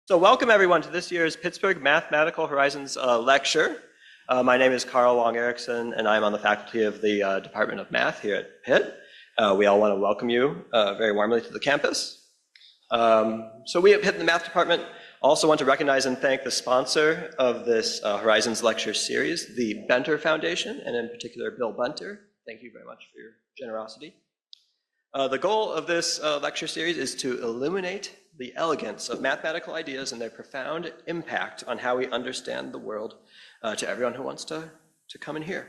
So welcome everyone to this year's Pittsburgh Mathematical Horizons lecture. My name is Carl Long-Erickson and I'm on the faculty of the Department of Math here at Pitt. We all want to welcome you very warmly to the campus. So we at Pitt in the Math Department also want to recognize and thank the sponsor of this Horizons lecture series, the Benter Foundation, and in particular Bill Bunter. Thank you very much for your generosity. The goal of this lecture series is to illuminate the elegance of mathematical ideas and their profound impact on how we understand the world to everyone who wants to come and hear.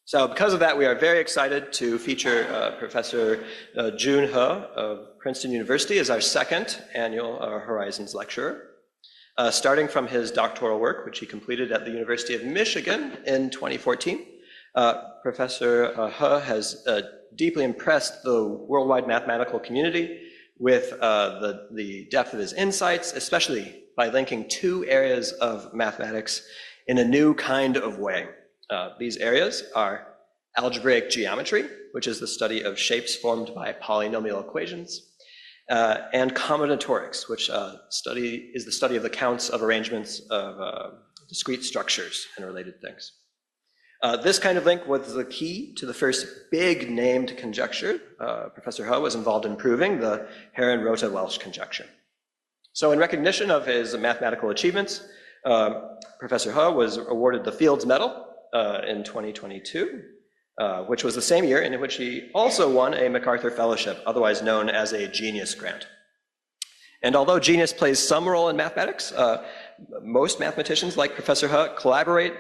So because of that, we are very excited to feature Professor Jun He of Princeton University as our second annual Horizons lecturer. Starting from his doctoral work, which he completed at the University of Michigan in 2014, Professor He has deeply impressed the worldwide mathematical community with the depth of his insights, especially by linking two areas of mathematics in a new kind of way. These areas are algebraic geometry, which is the study of shapes formed by polynomial equations, and combinatorics, which is the study of the counts of arrangements of discrete structures and related things. This kind of link was the key to the first big named conjecture Professor He was involved in proving, the Heron-Rota-Welsh conjecture. So in recognition of his mathematical achievements, Professor He was awarded the Fields Medal in 2022, which was the same year in which he also won a MacArthur Fellowship, otherwise known as a Genius Grant. And although genius plays some role in mathematics, most mathematicians like Professor He collaborate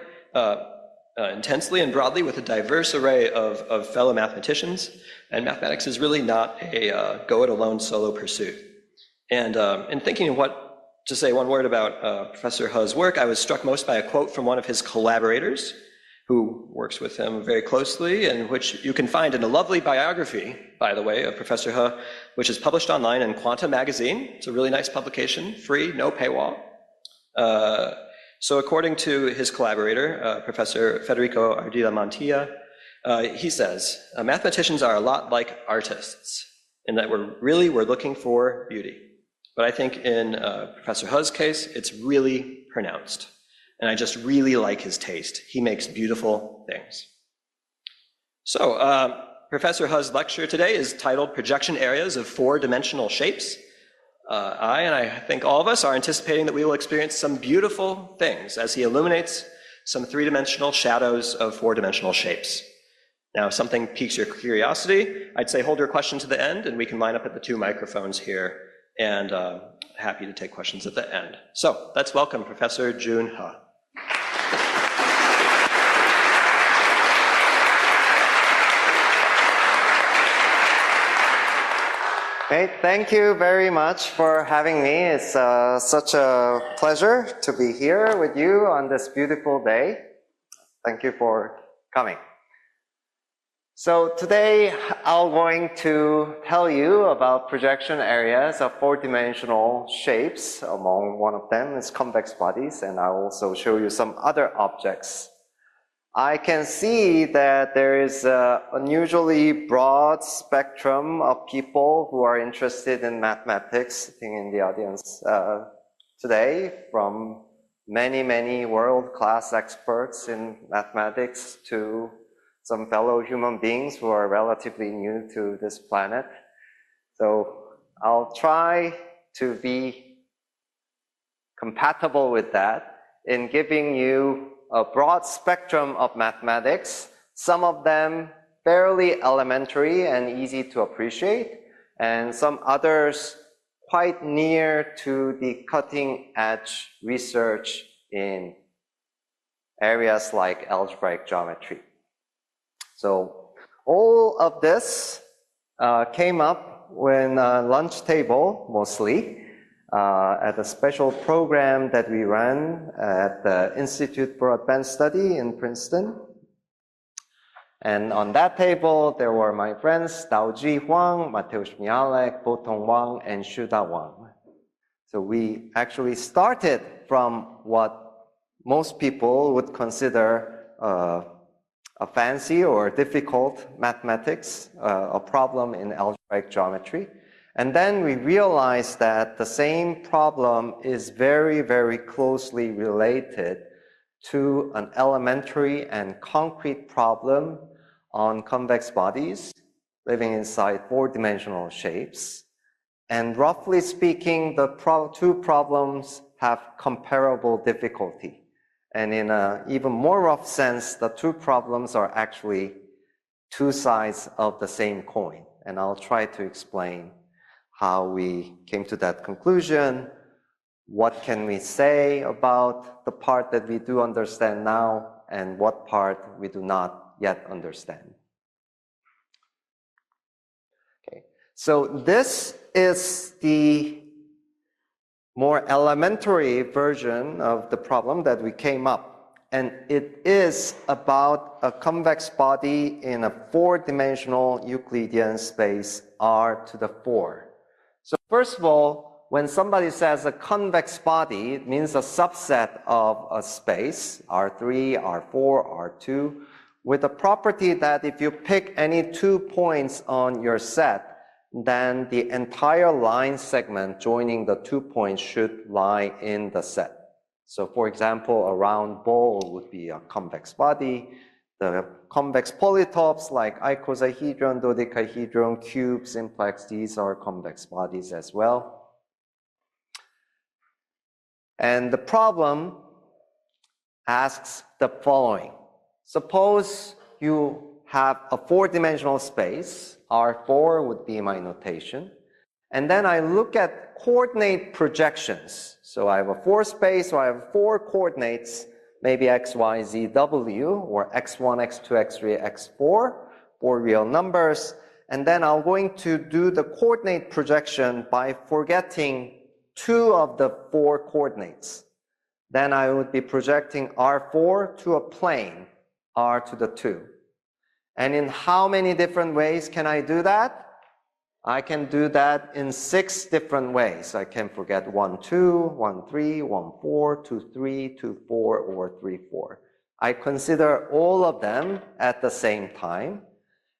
intensely and broadly with a diverse array of fellow mathematicians, and mathematics is really not a go-it-alone solo pursuit. And in thinking of what to say one word about Professor He's work, I was struck most by a quote from one of his collaborators, who works with him very closely, and which you can find in a lovely biography, by the way, of Professor He, which is published online in Quanta magazine. It's a really nice publication, free, no paywall. So according to his collaborator, Professor Federico Ardila Mantilla, he says, mathematicians are a lot like artists in that we're looking for beauty. But I think in Professor He's case, it's really pronounced. And I just really like his taste. He makes beautiful things. So Professor He's lecture today is titled Projection Areas of Four-Dimensional Shapes. I think all of us are anticipating that we will experience some beautiful things as he illuminates some three-dimensional shadows of four-dimensional shapes. Now, if something piques your curiosity, I'd say hold your question to the end and we can line up at the two microphones here, and happy to take questions at the end. So let's welcome Professor Jun He. Hey, thank you very much for having me. It's such a pleasure to be here with you on this beautiful day. Thank you for coming. So today I'm going to tell you about projection areas of four-dimensional shapes. Among one of them is convex bodies, and I'll also show you some other objects. I can see that there is an unusually broad spectrum of people who are interested in mathematics sitting in the audience today, from many world-class experts in mathematics to some fellow human beings who are relatively new to this planet. So I'll try to be compatible with that in giving you a broad spectrum of mathematics, some of them fairly elementary and easy to appreciate, and some others quite near to the cutting-edge research in areas like algebraic geometry. So all of this came up when lunch table, mostly, at a special program that we ran at the Institute for Advanced Study in Princeton. And on that table, there were my friends, Daoji Huang, Mateusz Mialek, Botong Wang, and Shuda Wang. So we actually started from what most people would consider a fancy or difficult mathematics, a problem in algebraic geometry. And then we realized that the same problem is very, very closely related to an elementary and concrete problem on convex bodies living inside four-dimensional shapes. And roughly speaking, the two problems have comparable difficulty. And in an even more rough sense, the two problems are actually two sides of the same coin. And I'll try to explain how we came to that conclusion. What can we say about the part that we do understand now, and what part we do not yet understand? Okay, so this is the more elementary version of the problem that we came up. And it is about a convex body in a four-dimensional Euclidean space R to the 4. So first of all, when somebody says a convex body, it means a subset of a space, R3, R4, R2, with a property that if you pick any 2 points on your set, then the entire line segment joining the 2 points should lie in the set. So for example, a round bowl would be a convex body. The convex polytopes like icosahedron, dodecahedron, cube, simplex, these are convex bodies as well. And the problem asks the following. Suppose you have a four-dimensional space, R4 would be my notation, and then I look at coordinate projections. So I have a four space, so I have four coordinates, maybe x, y, z, w, or x1, x2, x3, x4, four real numbers, and then I'm going to do the coordinate projection by forgetting two of the four coordinates. Then I would be projecting R4 to a plane, R to the 2. And in how many different ways can I do that? I can do that in 6 different ways. I can forget 1, 2, 1, 3, 1, 4, 2, 3, 2, 4, or 3, 4. I consider all of them at the same time.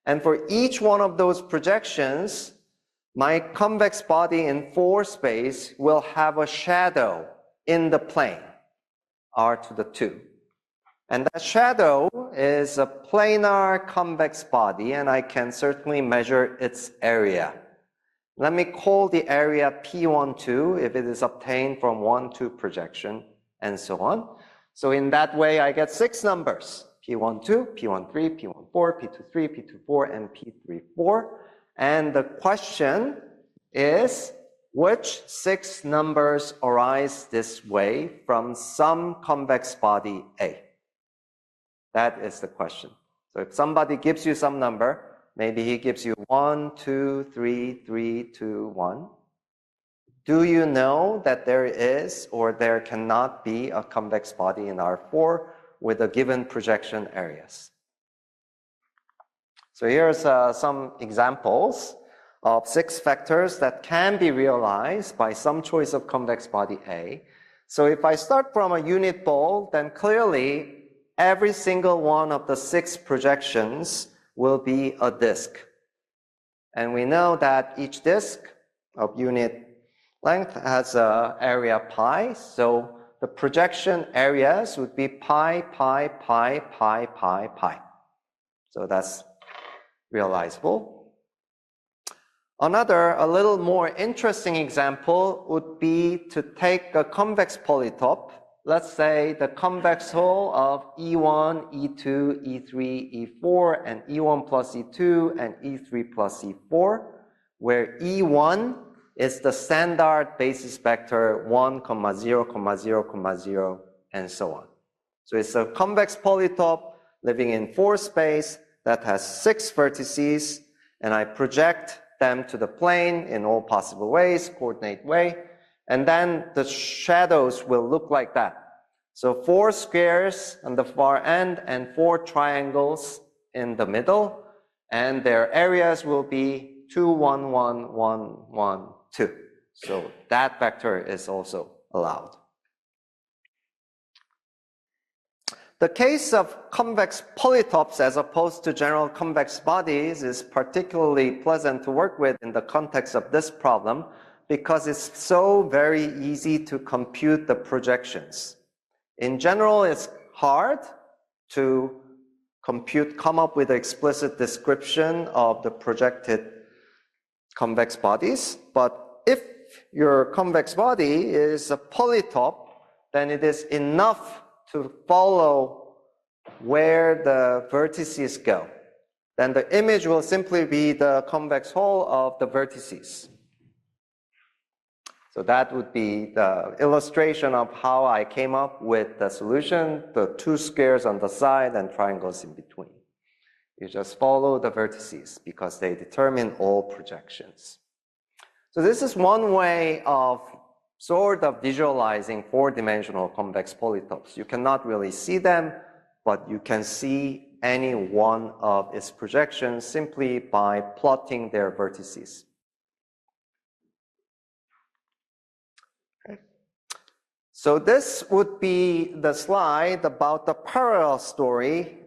And for each one of those projections, my convex body in 4 space will have a shadow in the plane, R to the 2. And that shadow is a planar convex body, and I can certainly measure its area. Let me call the area P12 if it is obtained from 1, 2 projection, and so on. So in that way, I get 6 numbers, P12, P13, P14, P23, P24, and P34. And the question is, which 6 numbers arise this way from some convex body A? That is the question. So if somebody gives you some number, maybe he gives you 1, 2, 3, 3, 2, 1. Do you know that there is or there cannot be a convex body in R4 with a given projection areas? So here's some examples of 6 vectors that can be realized by some choice of convex body A. So if I start from a unit ball, then clearly every single one of the 6 projections will be a disk. And we know that each disk of unit length has an area pi, so the projection areas would be pi, pi, pi, pi, pi, pi. So that's realizable. Another, a little more interesting example would be to take a convex polytope. Let's say the convex hull of E1, E2, E3, E4, and E1 plus E2, and E3 plus E4, where E1 is the standard basis vector 1, 0, 0, 0, and so on. So it's a convex polytope living in 4 space that has 6 vertices, and I project them to the plane in all possible ways, coordinate way. And then the shadows will look like that. So 4 squares on the far end and 4 triangles in the middle. And their areas will be 2, 1, 1, 1, 1, 2. So that vector is also allowed. The case of convex polytopes as opposed to general convex bodies is particularly pleasant to work with in the context of this problem because it's so very easy to compute the projections. In general, it's hard to come up with an explicit description of the projected convex bodies, but if your convex body is a polytope, then it is enough to follow where the vertices go. Then the image will simply be the convex hull of the vertices. So that would be the illustration of how I came up with the solution, the two squares on the side and triangles in between. You just follow the vertices because they determine all projections. So this is one way of sort of visualizing four-dimensional convex polytopes. You cannot really see them, but you can see any one of its projections simply by plotting their vertices. Okay. So this would be the slide about the parallel story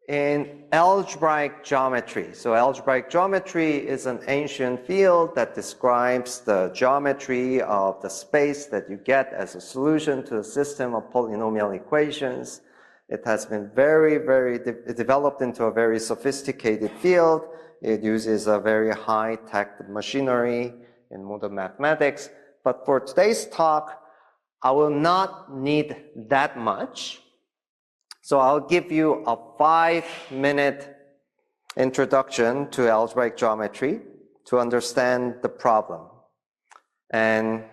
in algebraic geometry. So algebraic geometry is an ancient field that describes the geometry of the space that you get as a solution to a system of polynomial equations. It has been developed into a very sophisticated field. It uses a very high-tech machinery in modern mathematics. But for today's talk, I will not need that much. So I'll give you a 5-minute introduction to algebraic geometry to understand the problem. And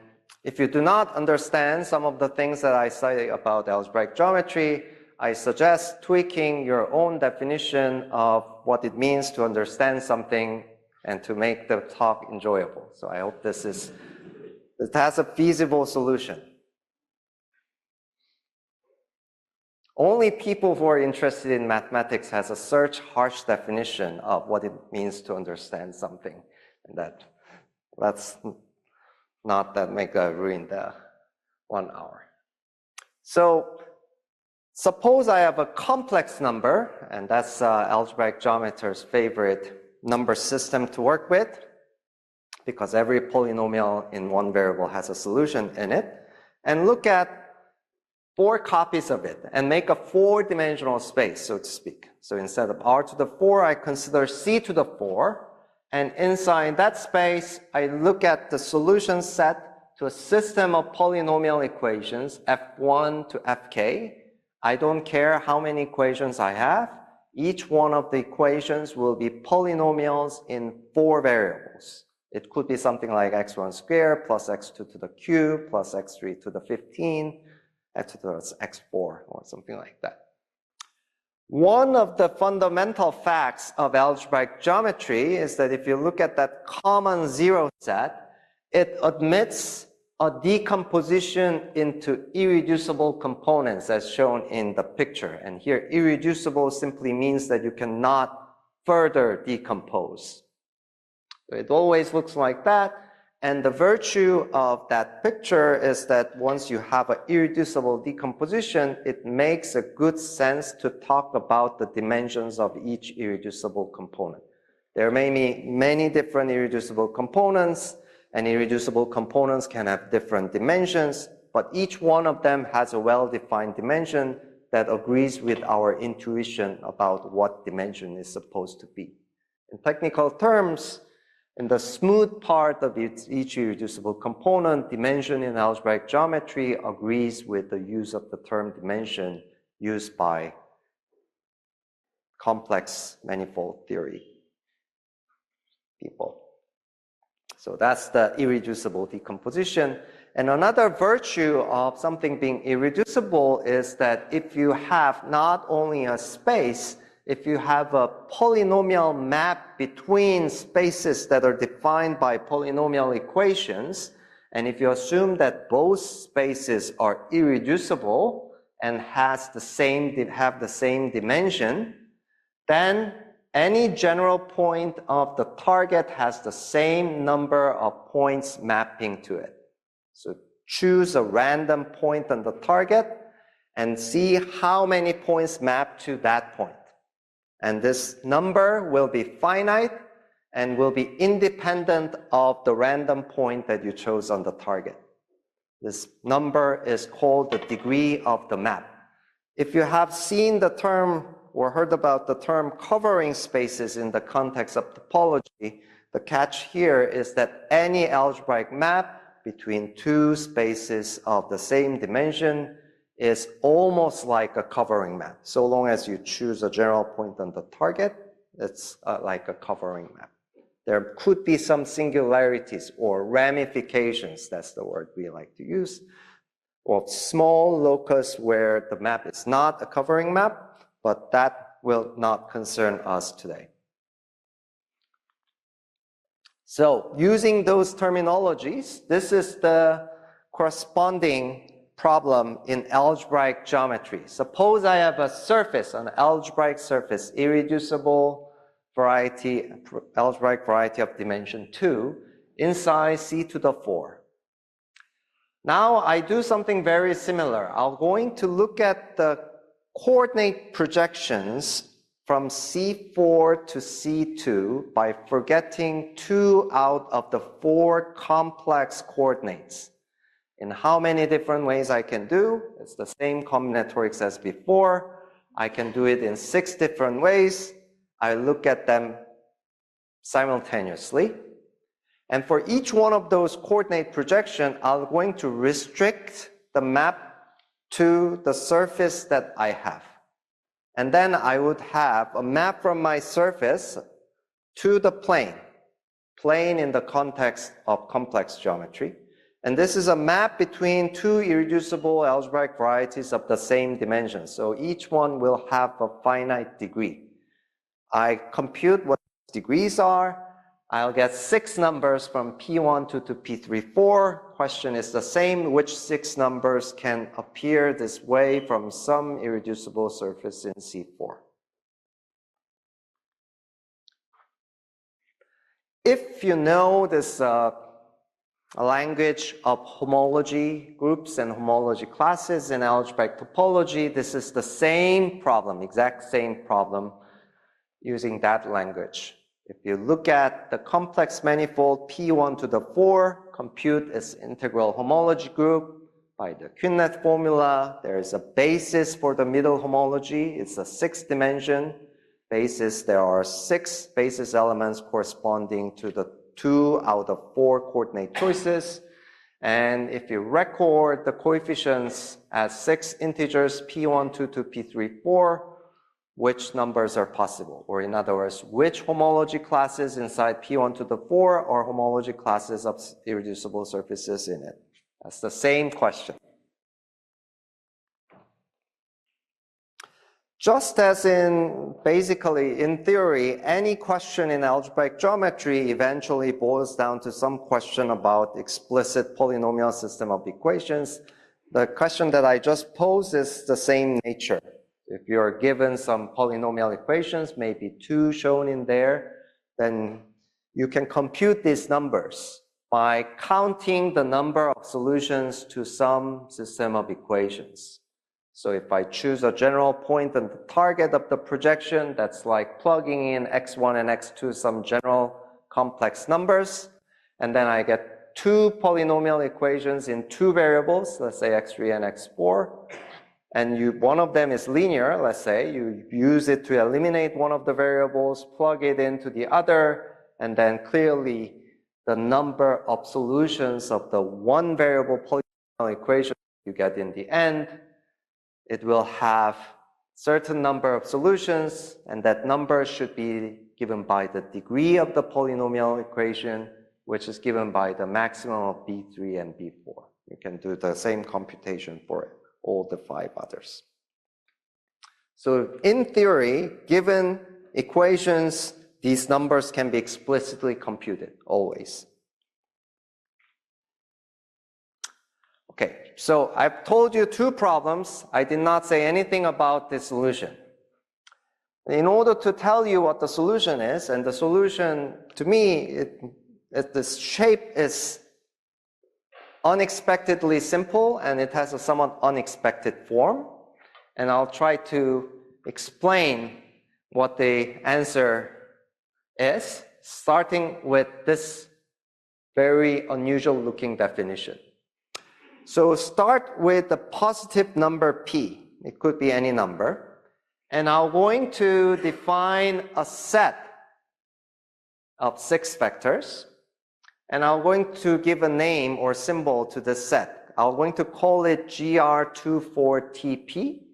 if you do not understand some of the things that I say about algebraic geometry, I suggest tweaking your own definition of what it means to understand something and to make the talk enjoyable. So I hope this has a feasible solution. Only people who are interested in mathematics has a such harsh definition of what it means to understand something. And let's not ruin the 1 hour. So suppose I have a complex number, and that's algebraic geometer's favorite number system to work with, because every polynomial in one variable has a solution in it, and look at 4 copies of it and make a 4-dimensional space, so to speak. So instead of r to the 4, I consider c to the 4. And inside that space, I look at the solution set to a system of polynomial equations, f1 to fk. I don't care how many equations I have. Each one of the equations will be polynomials in 4 variables. It could be something like x1 squared plus x2 to the cube plus x3 to the 15. X to the x4 or something like that. One of the fundamental facts of algebraic geometry is that if you look at that common zero set, it admits a decomposition into irreducible components as shown in the picture. And here, irreducible simply means that you cannot further decompose. So it always looks like that. And the virtue of that picture is that once you have an irreducible decomposition, it makes a good sense to talk about the dimensions of each irreducible component. There may be many different irreducible components, and irreducible components can have different dimensions, but each one of them has a well-defined dimension that agrees with our intuition about what dimension is supposed to be. In technical terms, in the smooth part of each irreducible component, dimension in algebraic geometry agrees with the use of the term dimension used by complex manifold theory people. So that's the irreducible decomposition. And another virtue of something being irreducible is that if you have not only a space, if you have a polynomial map between spaces that are defined by polynomial equations, and if you assume that both spaces are irreducible and have the same dimension, then any general point of the target has the same number of points mapping to it. So choose a random point on the target, and see how many points map to that point. And this number will be finite and will be independent of the random point that you chose on the target. This number is called the degree of the map. If you have seen the term or heard about the term covering spaces in the context of topology, the catch here is that any algebraic map between two spaces of the same dimension is almost like a covering map. So long as you choose a general point on the target, it's like a covering map. There could be some singularities or ramifications, that's the word we like to use, of small locus where the map is not a covering map, but that will not concern us today. So using those terminologies, this is the corresponding problem in algebraic geometry. Suppose I have a surface, an algebraic surface, irreducible variety, algebraic variety of dimension 2 inside C to the 4. Now I do something very similar. I'm going to look at the coordinate projections from C4 to C2 by forgetting 2 out of the 4 complex coordinates. In how many different ways I can do? It's the same combinatorics as before. I can do it in 6 different ways. I look at them simultaneously. And for each one of those coordinate projection, I'm going to restrict the map to the surface that I have. And then I would have a map from my surface to the plane in the context of complex geometry. And this is a map between 2 irreducible algebraic varieties of the same dimension. So each one will have a finite degree. I compute what degrees are. I'll get 6 numbers from P1 to P34. Question is the same. Which 6 numbers can appear this way from some irreducible surface in C4? If you know this language of homology groups and homology classes in algebraic topology, this is the same problem, exact same problem using that language. If you look at the complex manifold P1 to the 4, compute its integral homology group by the Quinlet formula. There is a basis for the middle homology. It's a 6-dimension basis. There are 6 basis elements corresponding to the 2 out of 4 coordinate choices. And if you record the coefficients as 6 integers, P1 to P34, which numbers are possible? Or in other words, which homology classes inside P1 to the 4 are homology classes of irreducible surfaces in it? That's the same question. Just as basically in theory, any question in algebraic geometry eventually boils down to some question about explicit polynomial system of equations. The question that I just posed is the same nature. If you're given some polynomial equations, maybe 2 shown in there, then you can compute these numbers by counting the number of solutions to some system of equations. So if I choose a general point on the target of the projection, that's like plugging in x1 and x2, some general complex numbers, and then I get 2 polynomial equations in 2 variables, let's say x3 and x4, and one of them is linear, let's say, you use it to eliminate one of the variables, plug it into the other, and then clearly the number of solutions of the one variable polynomial equation you get in the end, it will have certain number of solutions, and that number should be given by the degree of the polynomial equation, which is given by the maximum of B3 and B4. You can do the same computation for all the 5 others. So in theory, given equations, these numbers can be explicitly computed, always. Okay, so I've told you 2 problems. I did not say anything about the solution. In order to tell you what the solution is, and the solution, to me, this shape is unexpectedly simple, and it has a somewhat unexpected form. and I'll try to explain what the answer is, starting with this very unusual looking definition. So start with the positive number p. It could be any number. And I'm going to define a set of 6 vectors. And I'm going to give a name or symbol to this set. I'm going to call it GR24TP.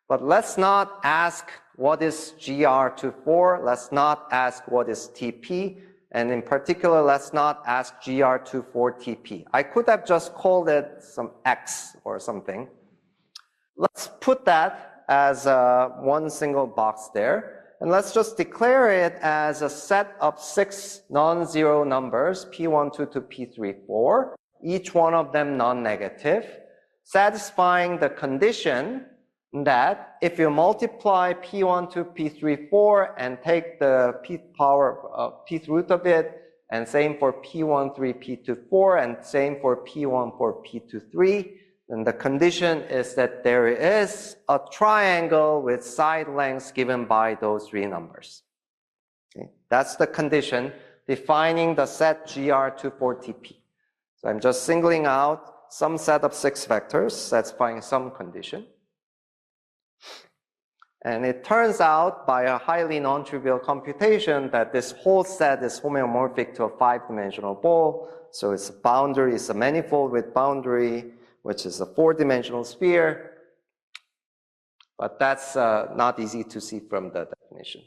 But let's not ask what is GR24. Let's not ask what is TP. And in particular, let's not ask GR24TP. I could have just called it some X or something. Let's put that as one single box there. And let's just declare it as a set of 6 non-zero numbers, P12 to P34, each one of them non-negative, satisfying the condition that if you multiply P1 to P34 and take the pth root of it, and same for P13, P24, and same for P14, P23, then the condition is that there is a triangle with side lengths given by those 3 numbers. Okay? That's the condition defining the set GR24TP. So I'm just singling out some set of 6 vectors satisfying some condition. And it turns out by a highly non-trivial computation that this whole set is homeomorphic to a 5-dimensional ball. So its boundary is a manifold with boundary, which is a 4-dimensional sphere. But that's not easy to see from the definition.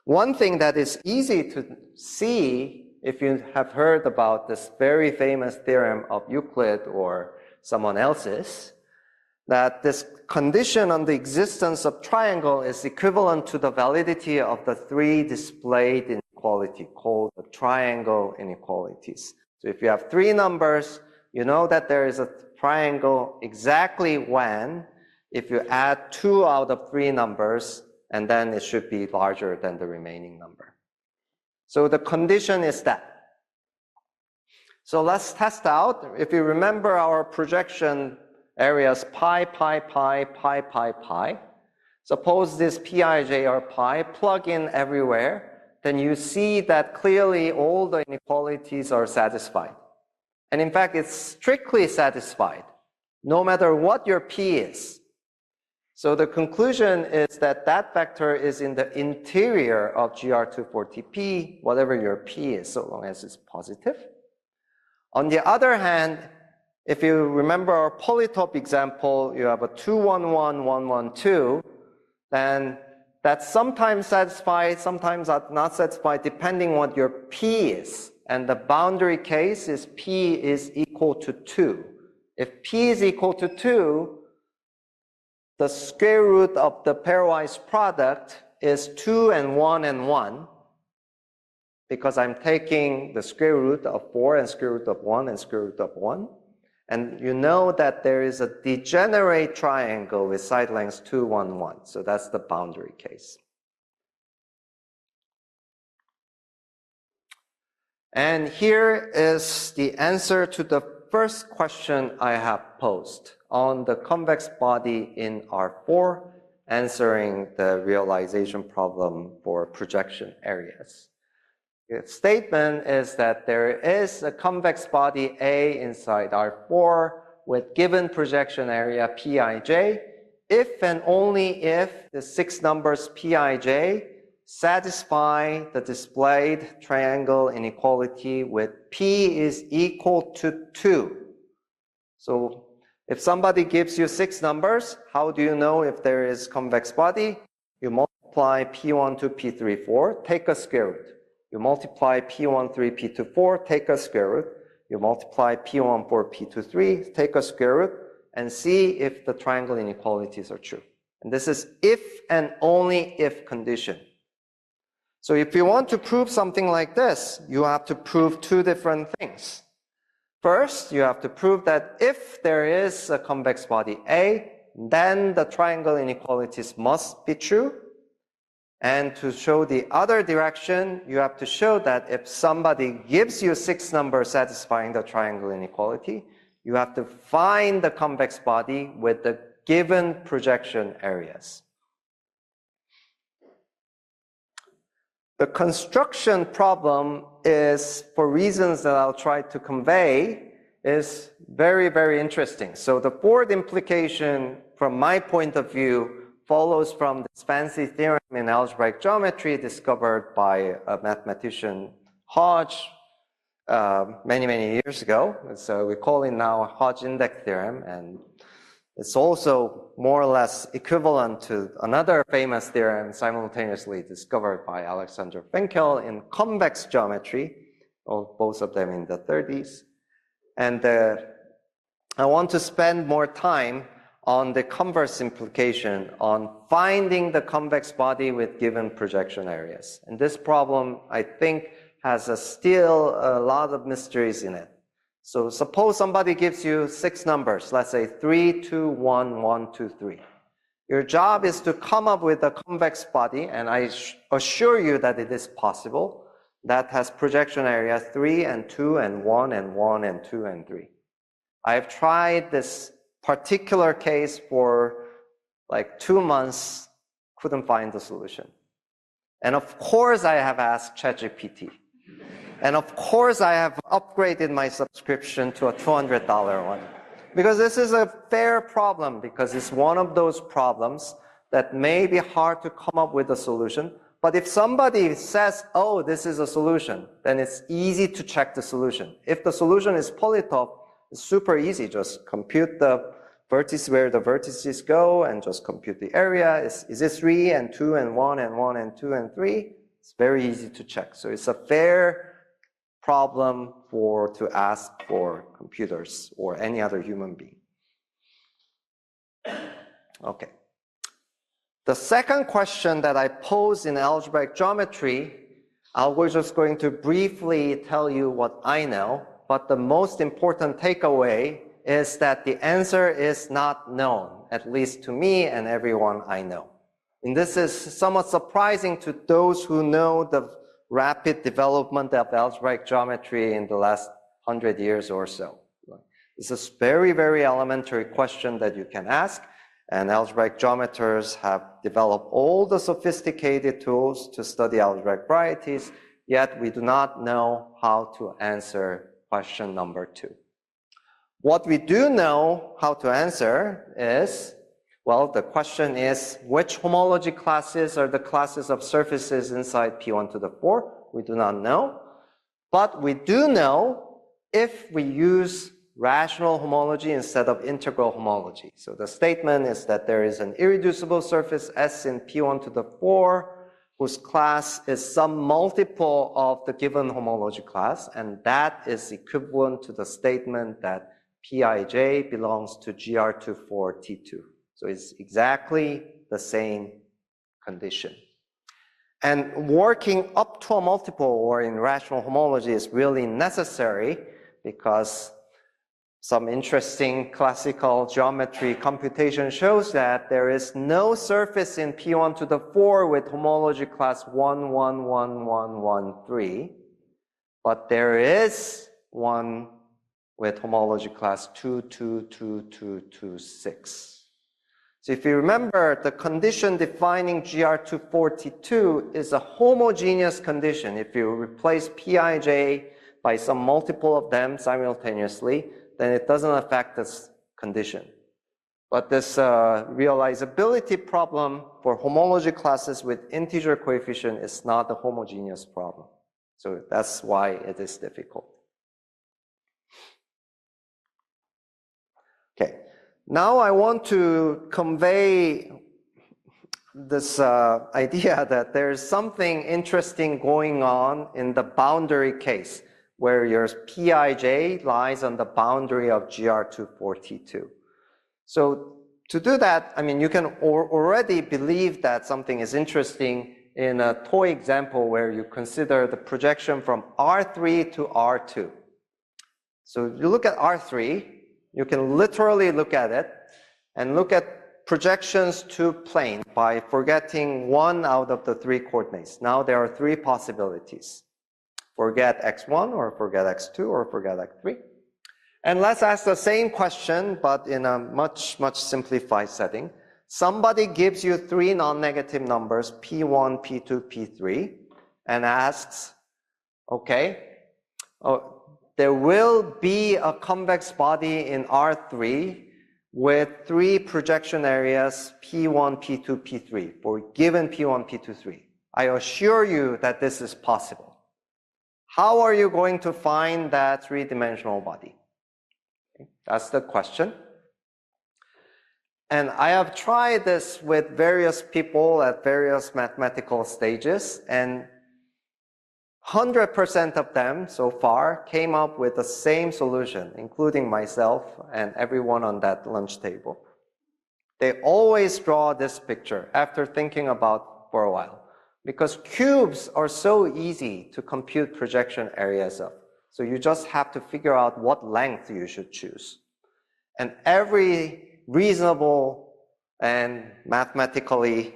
One thing that is easy to see, if you have heard about this very famous theorem of Euclid or someone else's, that this condition on the existence of triangle is equivalent to the validity of the 3 displayed inequality called the triangle inequalities. So if you have 3 numbers, you know that there is a triangle exactly when, if you add 2 out of 3 numbers, and then it should be larger than the remaining number. So the condition is that. So let's test out. If you remember our projection areas pi, pi, pi, pi, pi, pi. Suppose this Pij or pi, plug in everywhere, then you see that clearly all the inequalities are satisfied. And in fact, it's strictly satisfied, no matter what your p is. So the conclusion is that that vector is in the interior of GR24TP, whatever your p is, so long as it's positive. On the other hand, if you remember our polytope example, you have a 2, 1, 1, 1, 1, 2, then that's sometimes satisfied, sometimes not satisfied, depending what your p is. And the boundary case is p is equal to 2. If p is equal to 2, the square root of the pairwise product is 2 and 1 and 1, because I'm taking the square root of 4 and square root of 1 and square root of 1. And you know that there is a degenerate triangle with side lengths 2, 1, 1. So that's the boundary case. And here is the answer to the first question I have posed on the convex body in R4, answering the realization problem for projection areas. The statement is that there is a convex body A inside R4 with given projection area Pij, if and only if the 6 numbers Pij satisfy the displayed triangle inequality with P is equal to 2. So if somebody gives you 6 numbers, how do you know if there is convex body? You multiply P1 to P34, take a square root. You multiply P13, P24, take a square root. You multiply P14, P23, take a square root, and see if the triangle inequalities are true. And this is if and only if condition. So if you want to prove something like this, you have to prove 2 different things. First, you have to prove that if there is a convex body A, then the triangle inequalities must be true. And to show the other direction, you have to show that if somebody gives you 6 numbers satisfying the triangle inequality, you have to find the convex body with the given projection areas. The construction problem is, for reasons that I'll try to convey, is very, very interesting. So the fourth implication, from my point of view, follows from this fancy theorem in algebraic geometry discovered by a mathematician, Hodge, many, many years ago. So we call it now Hodge index theorem, and it's also more or less equivalent to another famous theorem simultaneously discovered by Alexander Finkel in convex geometry, both of them in the 30s. And I want to spend more time on the converse implication, on finding the convex body with given projection areas. And this problem, I think, has still a lot of mysteries in it. So suppose somebody gives you 6 numbers, let's say 3, 2, 1, 1, 2, 3. Your job is to come up with a convex body, and I assure you that it is possible, that has projection area 3 and 2 and 1 and 1 and 2 and 3. I've tried this particular case for like 2 months, couldn't find the solution. And of course I have asked ChatGPT. And of course I have upgraded my subscription to a $200 one. Because this is a fair problem, because it's one of those problems that may be hard to come up with a solution. But if somebody says, oh, this is a solution, then it's easy to check the solution. If the solution is polytope, it's super easy. Just compute the vertices where the vertices go and just compute the area. Is it 3 and 2 and 1 and 1 and 2 and 3? It's very easy to check. So it's a fair problem to ask for computers or any other human being. Okay. The second question that I pose in algebraic geometry, I was just going to briefly tell you what I know, but the most important takeaway is that the answer is not known, at least to me and everyone I know. And this is somewhat surprising to those who know the rapid development of algebraic geometry in the last 100 years or so. It's a very, very elementary question that you can ask, and algebraic geometers have developed all the sophisticated tools to study algebraic varieties, yet we do not know how to answer question number 2. What we do know how to answer is, well, the question is, which homology classes are the classes of surfaces inside P1 to the 4? We do not know. But we do know if we use rational homology instead of integral homology. So the statement is that there is an irreducible surface S in P1 to the 4 whose class is some multiple of the given homology class, and that is equivalent to the statement that Pij belongs to GR24T2. So it's exactly the same condition. And working up to a multiple or in rational homology is really necessary because some interesting classical geometry computation shows that there is no surface in P1 to the 4 with homology class 1, 1, 1, 1, 1, 3, but there is one with homology class 2, 2, 2, 2, 2, 6. So if you remember, the condition defining GR24T2 is a homogeneous condition. If you replace Pij by some multiple of them simultaneously, then it doesn't affect this condition. But this realizability problem for homology classes with integer coefficient is not a homogeneous problem. So that's why it is difficult. Okay. Now I want to convey this idea that there's something interesting going on in the boundary case where your Pij lies on the boundary of GR24T2. So to do that, I mean, you can already believe that something is interesting in a toy example where you consider the projection from R3 to R2. So you look at R3, you can literally look at it and look at projections to plane by forgetting one out of the 3 coordinates. Now there are 3 possibilities. Forget x1 or forget x2 or forget x3. And let's ask the same question, but in a much, much simplified setting. Somebody gives you three non-negative numbers, P1, P2, P3, and asks, okay, there will be a convex body in R3 with three projection areas, P1, P2, P3, for given P1, P2, 3. I assure you that this is possible. How are you going to find that three-dimensional body? Okay, that's the question. And I have tried this with various people at various mathematical stages, and 100% of them so far came up with the same solution, including myself and everyone on that lunch table. They always draw this picture after thinking about for a while, because cubes are so easy to compute projection areas of. So you just have to figure out what length you should choose. And every reasonable and mathematically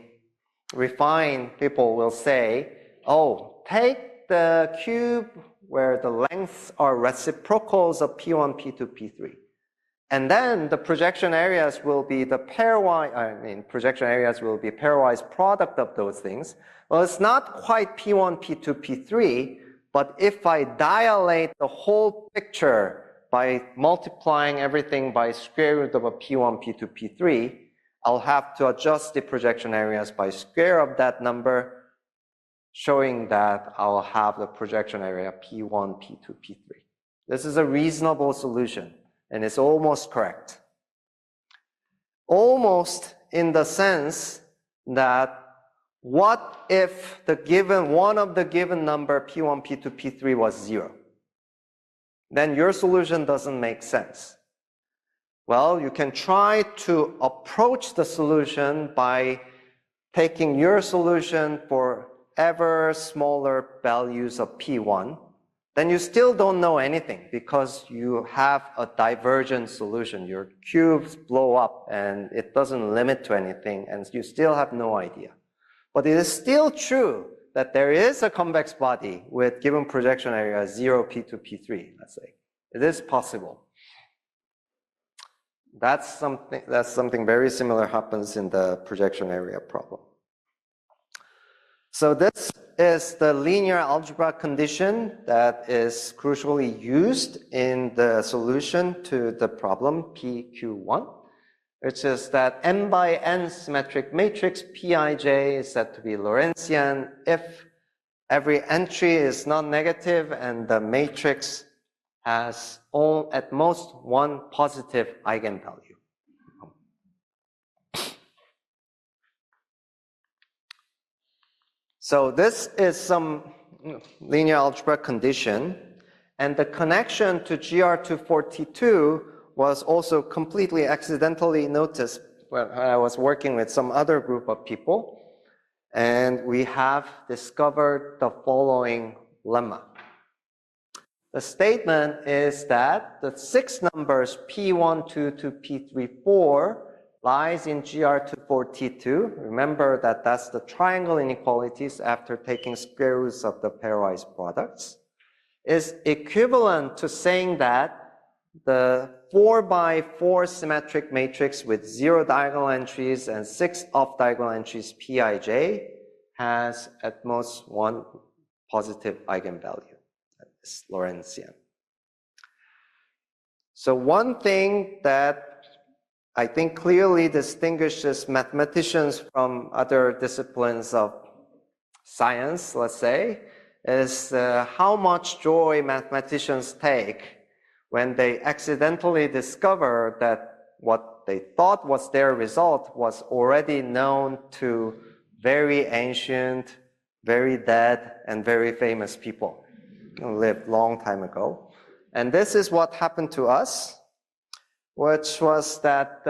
refined people will say, oh, take the cube where the lengths are reciprocals of P1, P2, P3. And then the projection areas will be the projection areas will be pairwise product of those things. Well, it's not quite P1, P2, P3, but if I dilate the whole picture by multiplying everything by square root of a P1, P2, P3, I'll have to adjust the projection areas by square of that number, showing that I'll have the projection area P1, P2, P3. This is a reasonable solution, and it's almost correct. Almost in the sense that what if the given, one of the given number P1, P2, P3 was 0? Then your solution doesn't make sense. Well, you can try to approach the solution by taking your solution for ever smaller values of P1. Then you still don't know anything because you have a divergent solution. Your cubes blow up and it doesn't limit to anything, and you still have no idea. But it is still true that there is a convex body with given projection area 0, P2, P3, let's say. It is possible. That's something very similar happens in the projection area problem. So this is the linear algebra condition that is crucially used in the solution to the problem PQ1, which is that n by n symmetric matrix Pij is said to be Lorentzian if every entry is non-negative and the matrix has at most one positive eigenvalue. So this is some linear algebra condition, and the connection to GR242 was also completely accidentally noticed when I was working with some other group of people, and we have discovered the following lemma. The statement is that the 6 numbers P1, 2, 2, P3, 4 lies in GR242. Remember that that's the triangle inequalities after taking square roots of the pairwise products, is equivalent to saying that the 4 by 4 symmetric matrix with 0 diagonal entries and 6 off diagonal entries Pij has at most one positive eigenvalue. It's Lorentzian. So one thing that I think clearly distinguishes mathematicians from other disciplines of science, let's say, is how much joy mathematicians take when they accidentally discover that what they thought was their result was already known to very ancient, very dead, and very famous people who lived long time ago. And this is what happened to us, which was that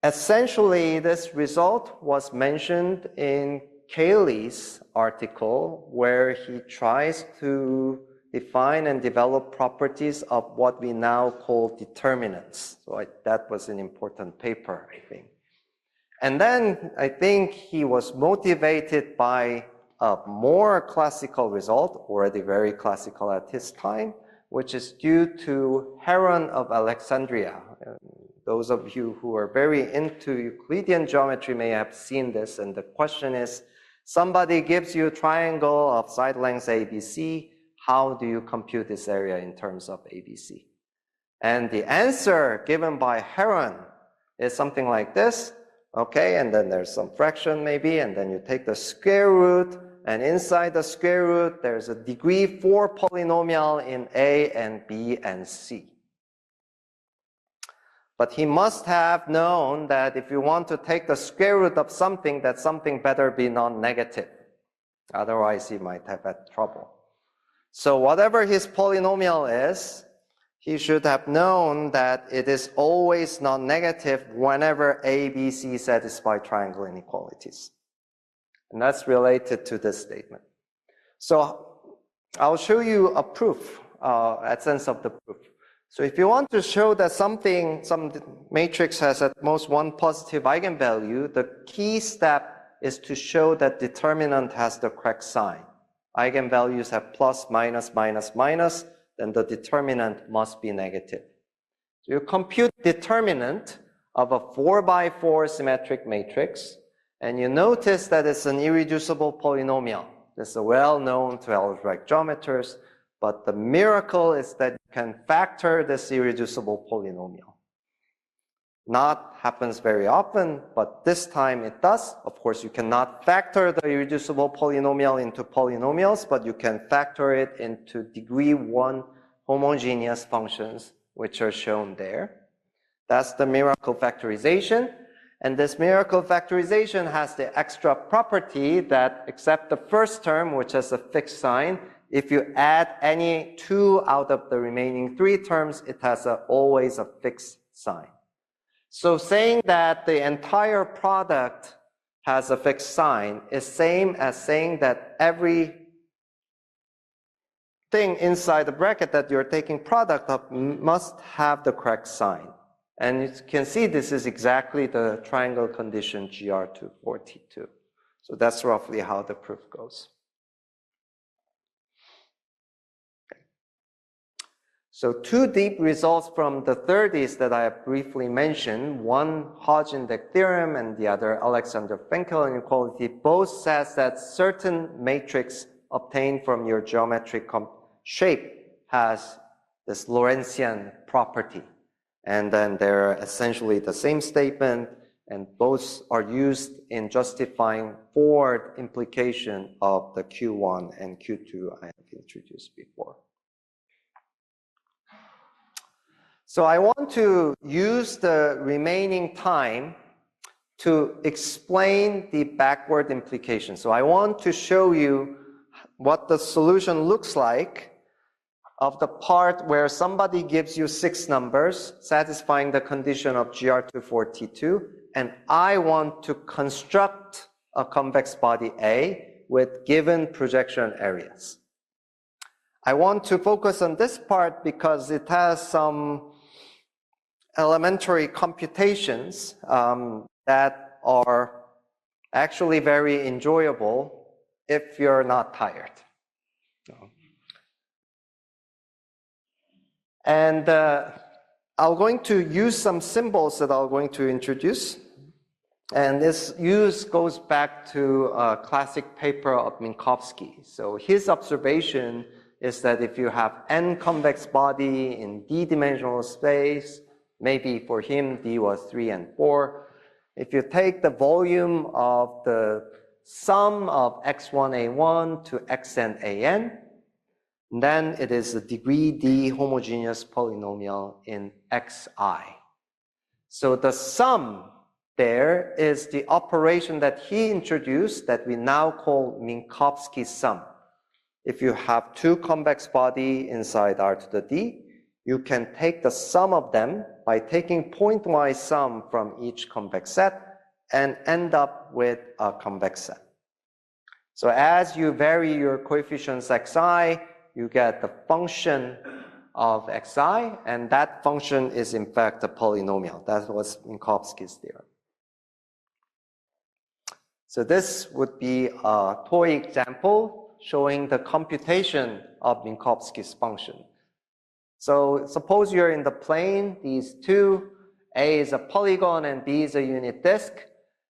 essentially this result was mentioned in Cayley's article, where he tries to define and develop properties of what we now call determinants. So that was an important paper, I think. And then I think he was motivated by a more classical result, already very classical at his time, which is due to Heron of Alexandria. Those of you who are very into Euclidean geometry may have seen this, and the question is, somebody gives you a triangle of side lengths ABC, how do you compute this area in terms of ABC? And the answer given by Heron is something like this, okay, and then there's some fraction maybe, and then you take the square root, and inside the square root, there's a degree 4 polynomial in A and B and C. But he must have known that if you want to take the square root of something, that something better be non-negative. Otherwise, he might have had trouble. So whatever his polynomial is, he should have known that it is always non-negative whenever A, B, C satisfy triangle inequalities. And that's related to this statement. So I'll show you a proof, a sense of the proof. So if you want to show that some matrix has at most one positive eigenvalue, the key step is to show that determinant has the correct sign. Eigenvalues have plus, minus, minus, minus, then the determinant must be negative. So you compute determinant of a 4x4 symmetric matrix, and you notice that it's an irreducible polynomial. This is well known to algebraic geometers, but the miracle is that you can factor this irreducible polynomial. Not happens very often, but this time it does. Of course, you cannot factor the irreducible polynomial into polynomials, but you can factor it into degree 1 homogeneous functions, which are shown there. That's the miracle factorization. And this miracle factorization has the extra property that, except the first term, which has a fixed sign, if you add any 2 out of the remaining 3 terms, it has always a fixed sign. So saying that the entire product has a fixed sign is same as saying that every thing inside the bracket that you're taking product of must have the correct sign. And you can see this is exactly the triangle condition GR242. So that's roughly how the proof goes. So 2 deep results from the 30s that I have briefly mentioned, one Hodge-Index theorem and the other Alexander-Fenkel inequality, both says that certain matrix obtained from your geometric shape has this Lorentzian property. And then they're essentially the same statement, and both are used in justifying forward implication of the Q1 and Q2 I have introduced before. So I want to use the remaining time to explain the backward implication. So I want to show you what the solution looks like of the part where somebody gives you 6 numbers satisfying the condition of GR242, and I want to construct a convex body A with given projection areas. I want to focus on this part because it has some elementary computations that are actually very enjoyable if you're not tired. And I'm going to use some symbols that I'm going to introduce. And this use goes back to a classic paper of Minkowski. So his observation is that if you have n convex body in d-dimensional space, maybe for him d was 3 and 4, if you take the volume of the sum of x1a1 to xn an, then it is a degree d homogeneous polynomial in xi. So the sum there is the operation that he introduced that we now call Minkowski sum. If you have 2 convex body inside R to the d, you can take the sum of them by taking pointwise sum from each convex set and end up with a convex set. So as you vary your coefficients xi, you get the function of xi, and that function is in fact a polynomial. That was Minkowski's theorem. So this would be a toy example showing the computation of Minkowski's function. So suppose you're in the plane, these two, A is a polygon and B is a unit disk.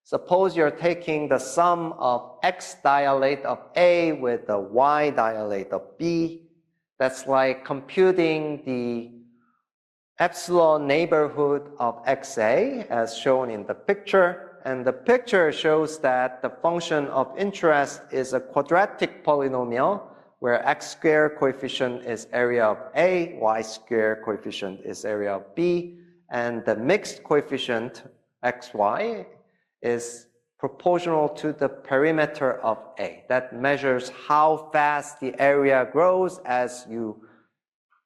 Suppose you're taking the sum of x dilate of A with the y dilate of B. That's like computing the epsilon neighborhood of XA as shown in the picture. And the picture shows that the function of interest is a quadratic polynomial where x squared coefficient is area of A, y squared coefficient is area of B, and the mixed coefficient xy is proportional to the perimeter of A. That measures how fast the area grows as you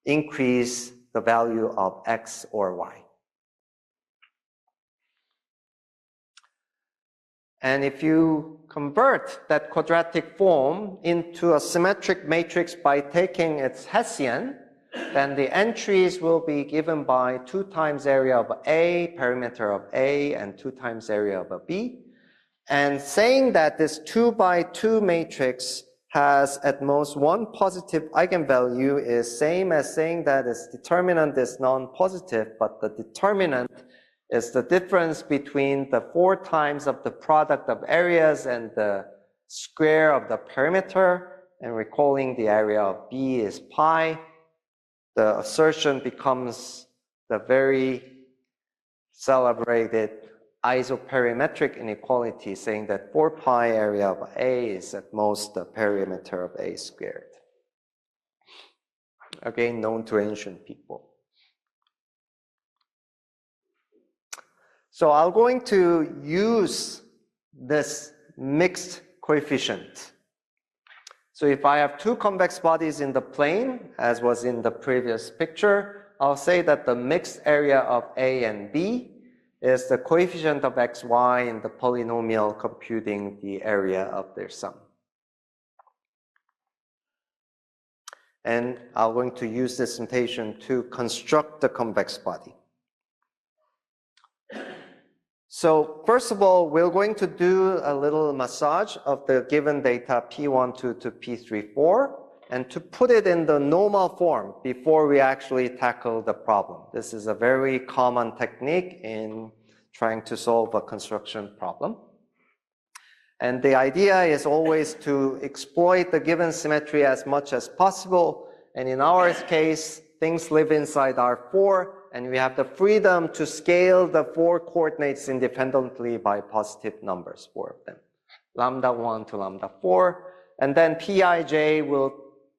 increase the value of x or y. And if you convert that quadratic form into a symmetric matrix by taking its Hessian, then the entries will be given by 2 times area of A, perimeter of A, and 2 times area of B. And saying that this 2 by 2 matrix has at most one positive eigenvalue is same as saying that its determinant is non-positive, but the determinant is the difference between the 4 times of the product of areas and the square of the perimeter. And recalling the area of B is pi, the assertion becomes the very celebrated isoperimetric inequality, saying that 4 pi area of A is at most the perimeter of A squared. Again, known to ancient people. So I'm going to use this mixed coefficient. So if I have 2 convex bodies in the plane, as was in the previous picture, I'll say that the mixed area of A and B is the coefficient of xy in the polynomial computing the area of their sum. And I'm going to use this notation to construct the convex body. So first of all, we're going to do a little massage of the given data P12 to P34 and to put it in the normal form before we actually tackle the problem. This is a very common technique in trying to solve a construction problem. And the idea is always to exploit the given symmetry as much as possible. And in our case, things live inside R4, and we have the freedom to scale the 4 coordinates independently by positive numbers, 4 of them. Lambda 1 to lambda 4, and then Pij will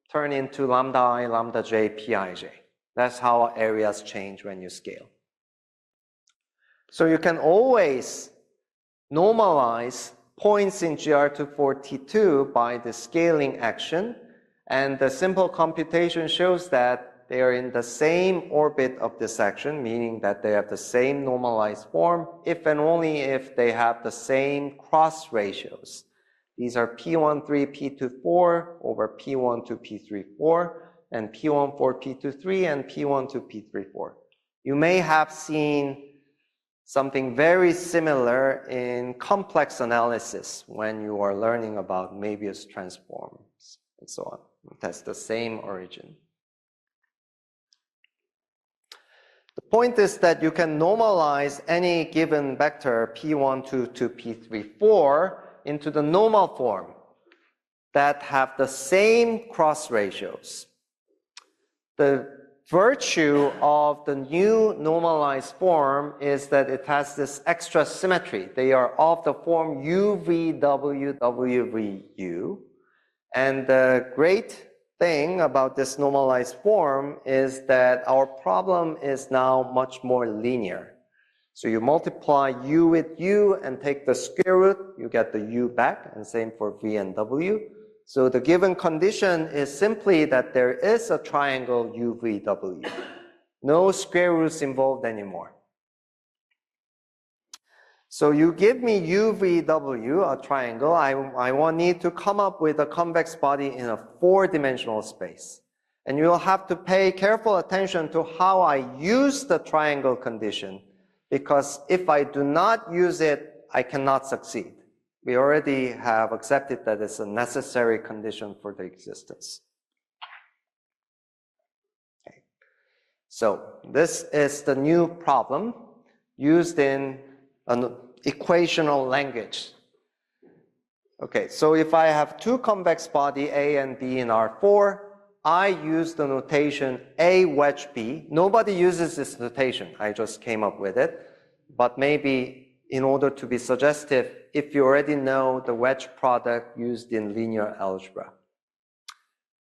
turn into lambda I, lambda j, Pij. That's how areas change when you scale. So you can always normalize points in GR242 by the scaling action, and the simple computation shows that they are in the same orbit of this action, meaning that they have the same normalized form if and only if they have the same cross ratios. These are P13, P24 over P12, P34, and P14, P23, and P12, P34. You may have seen something very similar in complex analysis when you are learning about Möbius transforms and so on. That's the same origin. The point is that you can normalize any given vector P12 to P34 into the normal form that have the same cross ratios. The virtue of the new normalized form is that it has this extra symmetry. They are of the form UVWWVU. And the great thing about this normalized form is that our problem is now much more linear. So you multiply u with u and take the square root, you get the u back, and same for v and w. So the given condition is simply that there is a triangle UVW. No square roots involved anymore. So you give me UVW, a triangle, I will need to come up with a convex body in a 4-dimensional space. And you will have to pay careful attention to how I use the triangle condition, because if I do not use it, I cannot succeed. We already have accepted that it's a necessary condition for the existence. Okay. So this is the new problem used in an equational language. Okay, so if I have two convex body A and B in R4, I use the notation A wedge B. Nobody uses this notation. I just came up with it. But maybe in order to be suggestive, if you already know the wedge product used in linear algebra.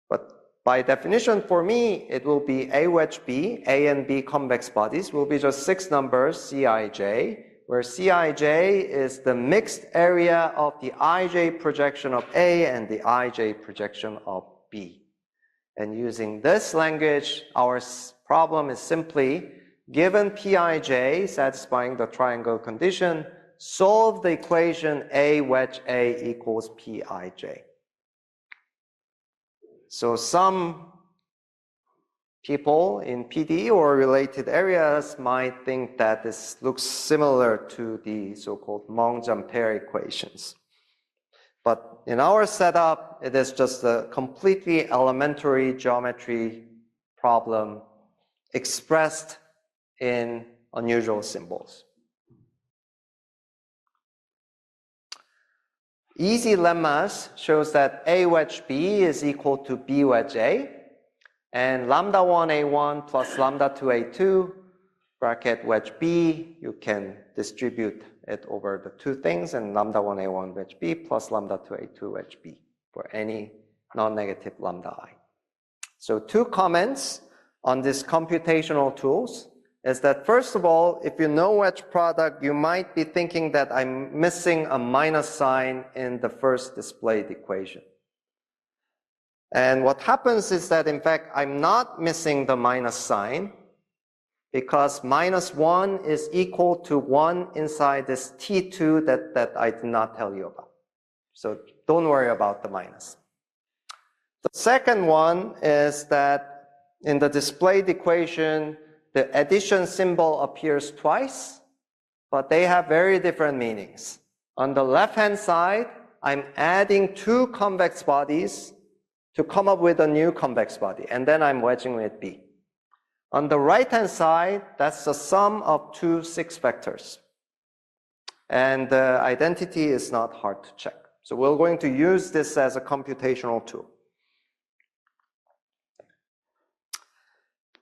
But by definition for me, it will be A wedge B, A and B convex bodies will be just 6 numbers, Cij, where Cij is the mixed area of the Ij projection of A and the Ij projection of B. And using this language, our problem is simply, given Pij satisfying the triangle condition, solve the equation A wedge A equals Pij. So some people in PD or related areas might think that this looks similar to the so-called Monge-Ampere equations. But in our setup, it is just a completely elementary geometry problem expressed in unusual symbols. Easy lemmas shows that A wedge B is equal to B wedge A, and lambda 1 A1 plus lambda 2 A2 bracket wedge B, you can distribute it over the two things, and lambda 1 A1 wedge B plus lambda 2 A2 wedge B for any non-negative lambda I. So two comments on these computational tools is that, first of all, if you know wedge product, you might be thinking that I'm missing a minus sign in the first displayed equation. And what happens is that, in fact, I'm not missing the minus sign because minus 1 is equal to 1 inside this T2 that I did not tell you about. So don't worry about the minus. The second one is that in the displayed equation, the addition symbol appears twice, but they have very different meanings. On the left-hand side, I'm adding two convex bodies to come up with a new convex body, and then I'm wedging with B. On the right-hand side, that's the sum of two 6 vectors. And the identity is not hard to check. So we're going to use this as a computational tool.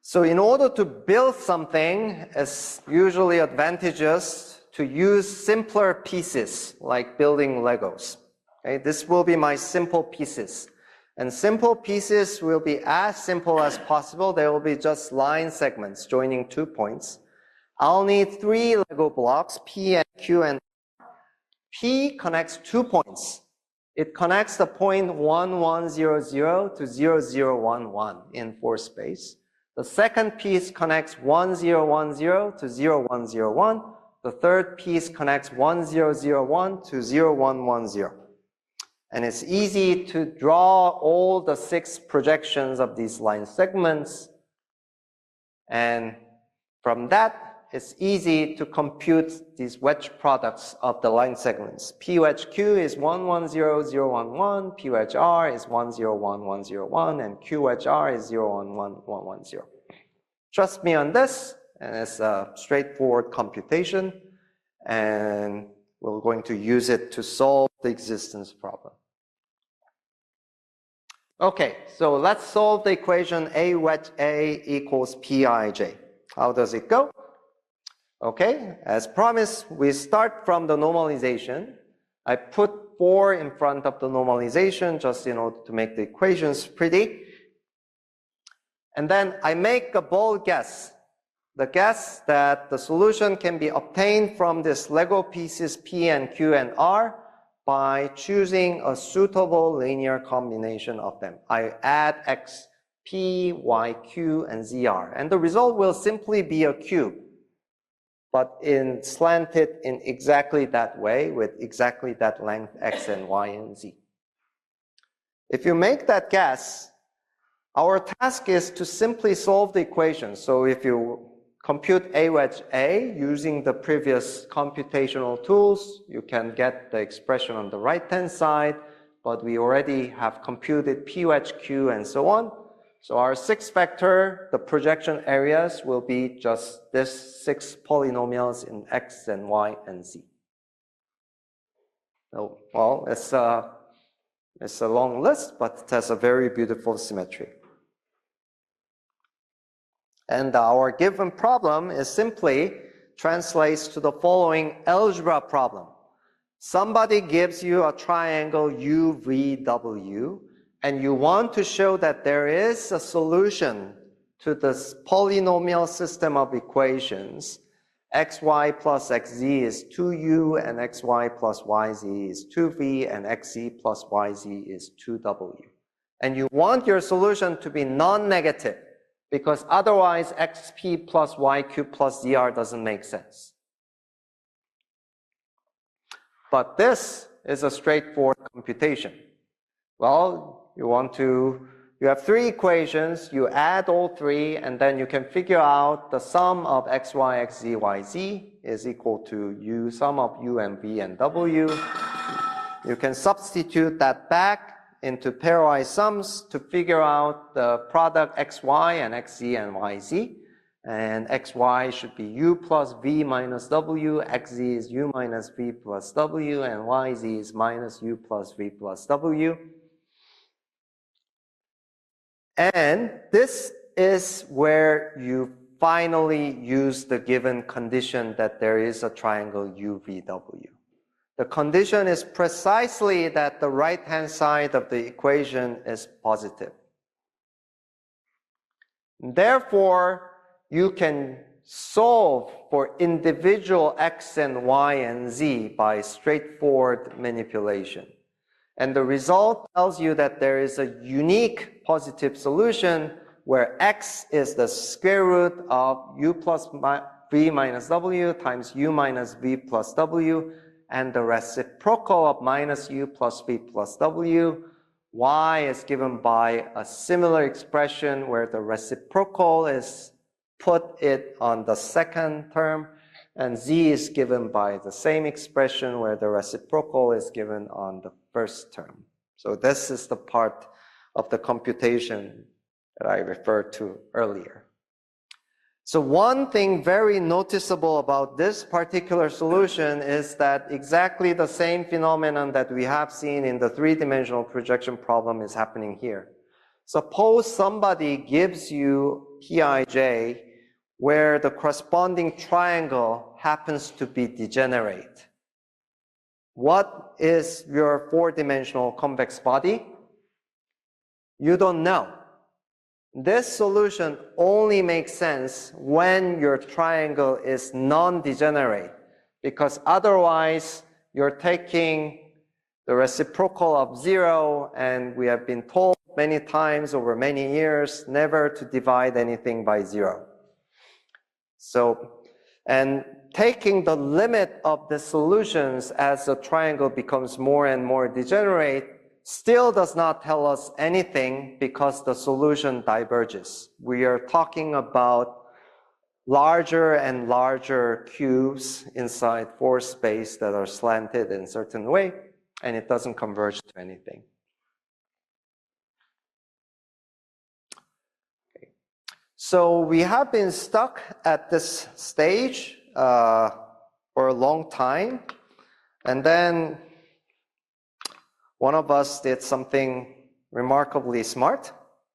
So in order to build something, it's usually advantageous to use simpler pieces, like building Legos. Okay, this will be my simple pieces. And simple pieces will be as simple as possible. They will be just line segments joining 2 points. I'll need 3 Lego blocks, P and Q and R. P connects 2 points. It connects the point 1, 1, 0, 0 to 0, 0, 1, 1 in 4 space. The second piece connects 1, 0, 1, 0 to 0, 1, 0, 1. The third piece connects 1, 0, 0, 1 to 0, 1, 1, 0. And it's easy to draw all the 6 projections of these line segments. And from that, it's easy to compute these wedge products of the line segments. P wedge Q is 1, 1, 0, 0, 1, 1. P wedge R is 1, 0, 1, 1, 0, 1. And Q wedge R is 0, 1, 1, 1, 1, 0. Trust me on this, and it's a straightforward computation. And we're going to use it to solve the existence problem. Okay, so let's solve the equation A wedge A equals Pij. How does it go? Okay, as promised, we start from the normalization. I put 4 in front of the normalization just in order to make the equations pretty. And then I make a bold guess. The guess that the solution can be obtained from these Lego pieces P and Q and R by choosing a suitable linear combination of them. I add X, P, Y, Q, and ZR. And the result will simply be a cube, but slanted in exactly that way with exactly that length X and Y and Z. If you make that guess, our task is to simply solve the equation. So if you compute A wedge A using the previous computational tools, you can get the expression on the right-hand side, but we already have computed P wedge Q and so on. So our 6 vector, the projection areas will be just this 6 polynomials in x and y and z. So, well, it's a long list, but it has a very beautiful symmetry. And our given problem is simply translates to the following algebra problem. Somebody gives you a triangle UVW, and you want to show that there is a solution to this polynomial system of equations. xy plus xz is 2u, and xy plus yz is 2v, and xz plus yz is 2w. And you want your solution to be non-negative, because otherwise xp plus yq plus zr doesn't make sense. But this is a straightforward computation. Well, you have 3 equations, you add all 3, and then you can figure out the sum of xy, xz, yz is equal to u, sum of u and v and w. You can substitute that back into pairwise sums to figure out the product xy and xz and yz. And xy should be u plus v minus w, xz is u minus v plus w, and yz is minus u plus v plus w. And this is where you finally use the given condition that there is a triangle UVW. The condition is precisely that the right-hand side of the equation is positive. Therefore, you can solve for individual x and y and z by straightforward manipulation. And the result tells you that there is a unique positive solution where x is the square root of u plus v minus w times u minus v plus w, and the reciprocal of minus u plus v plus w. Y is given by a similar expression where the reciprocal is put it on the second term, and z is given by the same expression where the reciprocal is given on the first term. So this is the part of the computation that I referred to earlier. So one thing very noticeable about this particular solution is that exactly the same phenomenon that we have seen in the 3-dimensional projection problem is happening here. Suppose somebody gives you Pij where the corresponding triangle happens to be degenerate. What is your 4-dimensional convex body? You don't know. This solution only makes sense when your triangle is non-degenerate, because otherwise you're taking the reciprocal of 0, and we have been told many times over many years never to divide anything by 0. So, and taking the limit of the solutions as the triangle becomes more and more degenerate still does not tell us anything, because the solution diverges. We are talking about larger and larger cubes inside 4 space that are slanted in a certain way, and it doesn't converge to anything. Okay. So we have been stuck at this stage for a long time, and then one of us did something remarkably smart,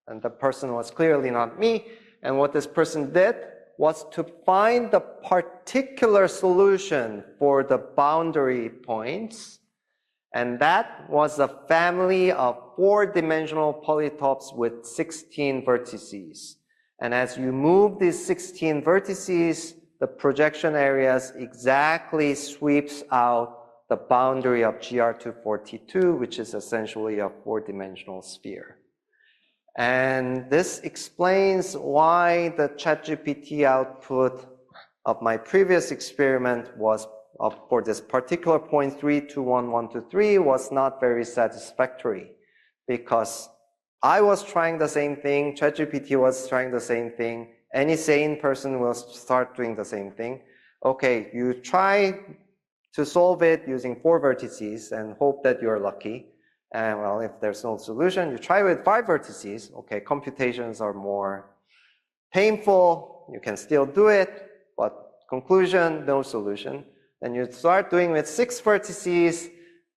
and the person was clearly not me. And what this person did was to find the particular solution for the boundary points, and that was a family of 4-dimensional polytopes with 16 vertices. And as you move these 16 vertices, the projection areas exactly sweeps out the boundary of GR242, which is essentially a 4-dimensional sphere. And this explains why the ChatGPT output of my previous experiment was for this particular point 321,123 was not very satisfactory, because I was trying the same thing, ChatGPT was trying the same thing, any sane person will start doing the same thing. Okay, you try to solve it using 4 vertices and hope that you're lucky. And well, if there's no solution, you try with 5 vertices. Okay, computations are more painful. You can still do it, but conclusion, no solution. Then you start doing with 6 vertices.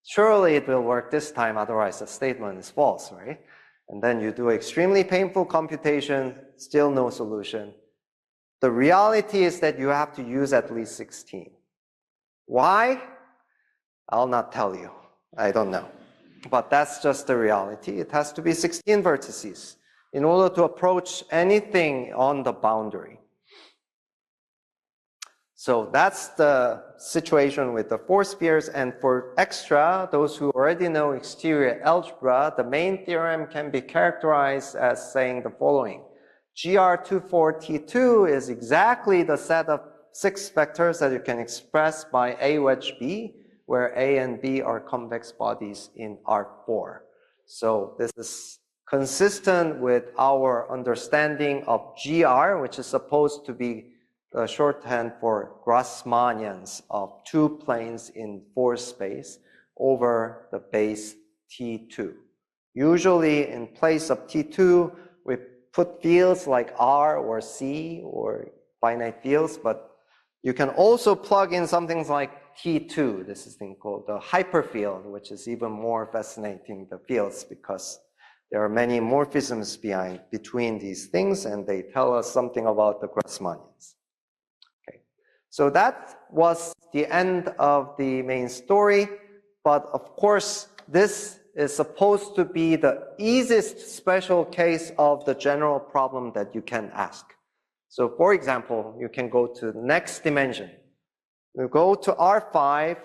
Surely it will work this time, otherwise the statement is false, right? And then you do extremely painful computation, still no solution. The reality is that you have to use at least 16. Why? I'll not tell you. I don't know. But that's just the reality. It has to be 16 vertices in order to approach anything on the boundary. So that's the situation with the 4 spheres. And for extra, those who already know exterior algebra, the main theorem can be characterized as saying the following. GR24T2 is exactly the set of 6 vectors that you can express by A wedge B, where A and B are convex bodies in R4. So this is consistent with our understanding of GR, which is supposed to be the shorthand for Grassmannians of 2 planes in 4 space over the base T2. Usually in place of T2, we put fields like R or C or finite fields, but you can also plug in something like T2. This is thing called the hyperfield, which is even more fascinating, the fields, because there are many morphisms between these things, and they tell us something about the Grassmannians. Okay. So that was the end of the main story, but of course, this is supposed to be the easiest special case of the general problem that you can ask. So for example, you can go to the next dimension. You go to R5,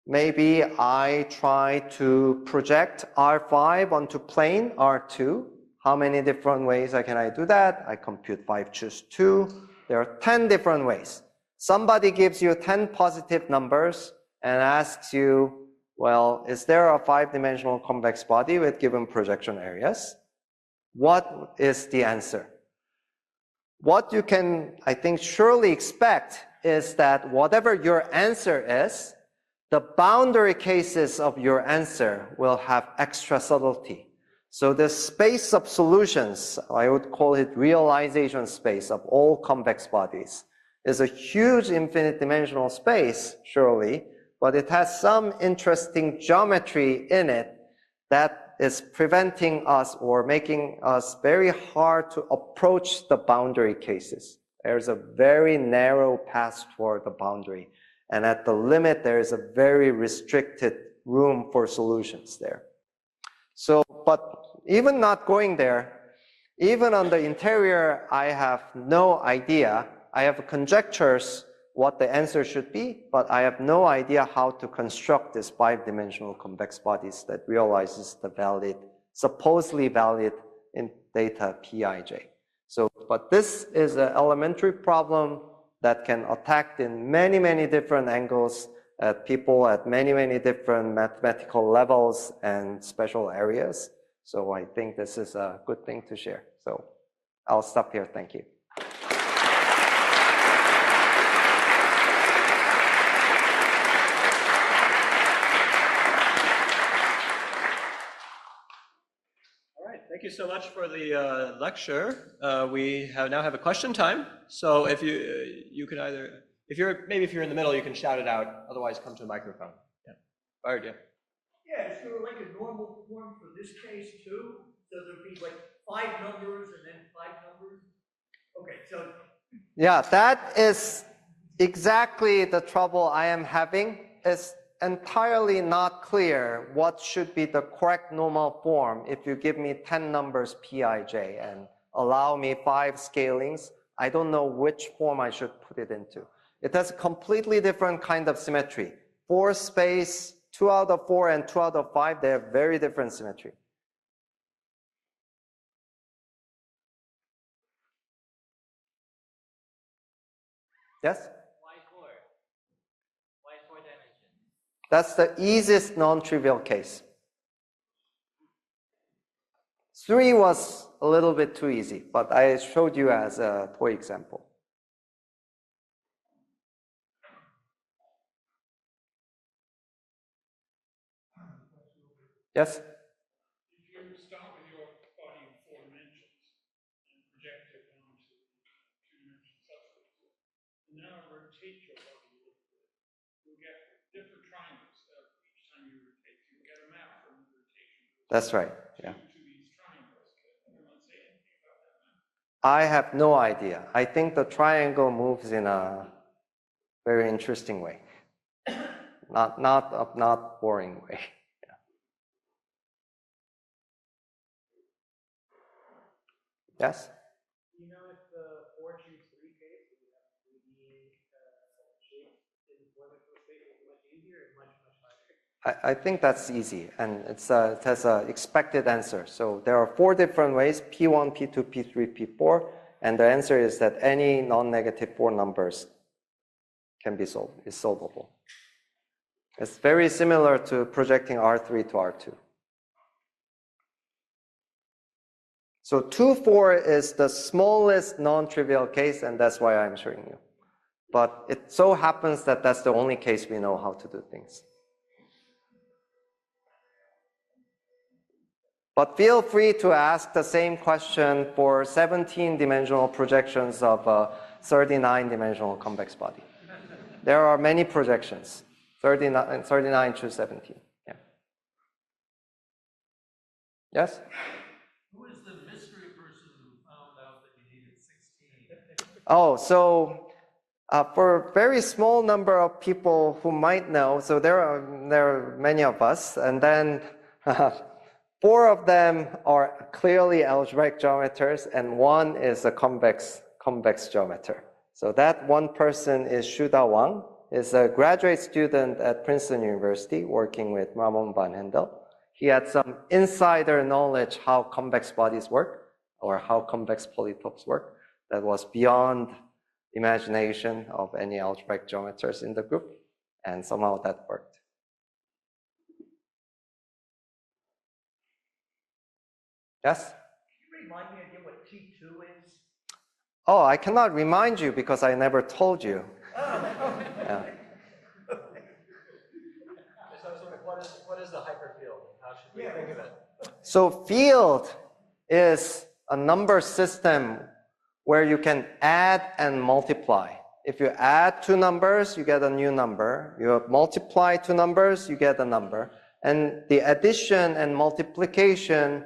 maybe I try to project R5 onto plane R2. How many different ways can I do that? I compute 5, choose 2. There are 10 different ways. Somebody gives you 10 positive numbers and asks you, well, is there a 5-dimensional convex body with given projection areas? What is the answer? What you can, I think, surely expect is that whatever your answer is, the boundary cases of your answer will have extra subtlety. So the space of solutions, I would call it realization space of all convex bodies, is a huge infinite dimensional space, surely, but it has some interesting geometry in it that is preventing us or making us very hard to approach the boundary cases. There's a very narrow path toward the boundary. And at the limit, there is a very restricted room for solutions there. So, but even not going there, even on the interior, I have no idea. I have conjectures what the answer should be, but I have no idea how to construct this 5-dimensional convex bodies that realizes the valid, supposedly valid in data Pij. So, but this is an elementary problem that can attack in many, many different angles at people at many, many different mathematical levels and special areas. So I think this is a good thing to share. So I'll stop here. Thank you. Thank you so much for the lecture. We now have a question time. So if you can either, if you're in the middle, you can shout it out. Otherwise, come to a microphone. Yeah. Bard, yeah. Yeah, is there like a normal form for this case too? So there'd be like 5 numbers and then 5 numbers? Okay, so. Yeah, that is exactly the trouble I am having. It's entirely not clear what should be the correct normal form if you give me 10 numbers Pij and allow me 5 scalings. I don't know which form I should put it into. It has a completely different kind of symmetry. 4 space, 2 out of 4 and 2 out of 5, they have very different symmetry. Yes? Why 4 dimensions? That's the easiest non-trivial case. 3 was a little bit too easy, but I showed you as a toy example. Yes? If you start with your body in 4 dimensions and project it onto 2-dimensional substance, and now rotate your body a little bit, you'll get different triangles each time you rotate. So you'll get a map from the rotation. That's right, yeah. To these triangles. Can anyone say anything about that map? I have no idea. I think the triangle moves in a very interesting way. Not boring way. Yeah. Yes? You know if the 4-3 case, if you have 3D shapes in 4-dimensional space, is much easier and much harder? I think that's easy, and it has an expected answer. So there are 4 different ways, P1, P2, P3, P4, and the answer is that any non-negative 4 numbers can be is solvable. It's very similar to projecting R3 to R2. So 2, 4 is the smallest non-trivial case, and that's why I'm showing you. But it so happens that that's the only case we know how to do things. But feel free to ask the same question for 17-dimensional projections of a 39-dimensional convex body. There are many projections, 39 to 17. Yeah. Yes? Who is the mystery person who found out that you needed 16? Oh, so for a very small number of people who might know, so there are many of us, and then 4 of them are clearly algebraic geometers, and 1 is a convex geometer. So that one person is Shuda Wang, is a graduate student at Princeton University working with Ramon van Hendel. He had some insider knowledge how convex bodies work, or how convex polytopes work, that was beyond imagination of any algebraic geometers in the group, and somehow that worked. Yes? Can you remind me again what T2 is? Oh, I cannot remind you because I never told you. Yeah. So what is the hyperfield? How should we think of it? So field is a number system where you can add and multiply. If you add 2 numbers, you get a new number. You multiply 2 numbers, you get a number. And the addition and multiplication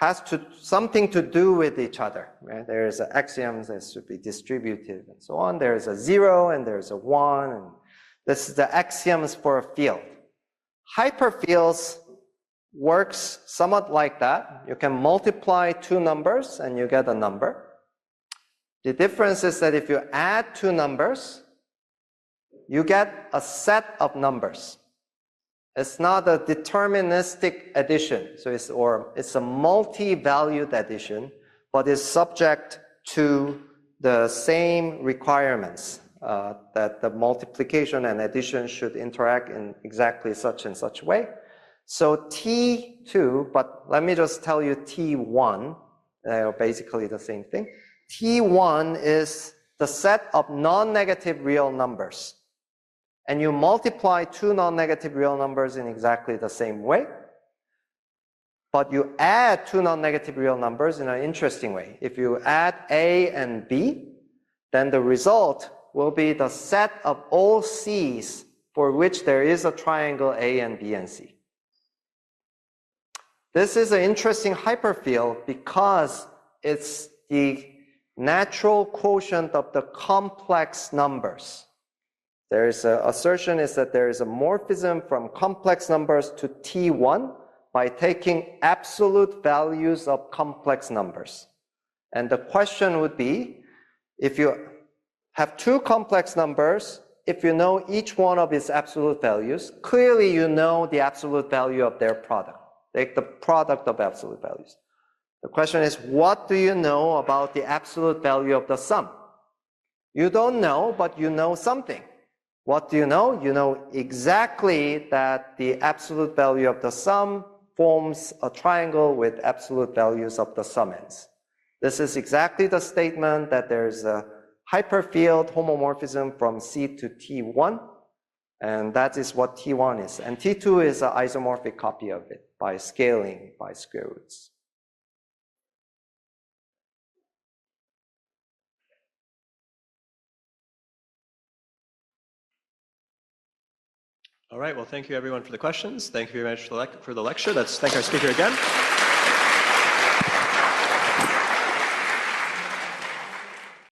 has something to do with each other. Right? There's axioms that should be distributive and so on. There's a 0 and there's a 1. And this is the axioms for a field. Hyperfields works somewhat like that. You can multiply 2 numbers and you get a number. The difference is that if you add 2 numbers, you get a set of numbers. It's not a deterministic addition, so it's a multi-valued addition, but is subject to the same requirements that the multiplication and addition should interact in exactly such and such way. So T2, but let me just tell you T1, they are basically the same thing. T1 is the set of non-negative real numbers. And you multiply 2 non-negative real numbers in exactly the same way. But you add 2 non-negative real numbers in an interesting way. If you add A and B, then the result will be the set of all C's for which there is a triangle A and B and C. This is an interesting hyperfield because it's the natural quotient of the complex numbers. There is an assertion is that there is a morphism from complex numbers to T1 by taking absolute values of complex numbers. And the question would be, if you have 2 complex numbers, if you know each one of its absolute values, clearly you know the absolute value of their product. Take the product of absolute values. The question is, what do you know about the absolute value of the sum? You don't know, but you know something. What do you know? You know exactly that the absolute value of the sum forms a triangle with absolute values of the sum ends. This is exactly the statement that there's a hyperfield homomorphism from C to T1. And that is what T1 is. And T2 is an isomorphic copy of it by scaling by square roots. All right, well, thank you everyone for the questions. Thank you very much for the lecture. Let's thank our speaker again.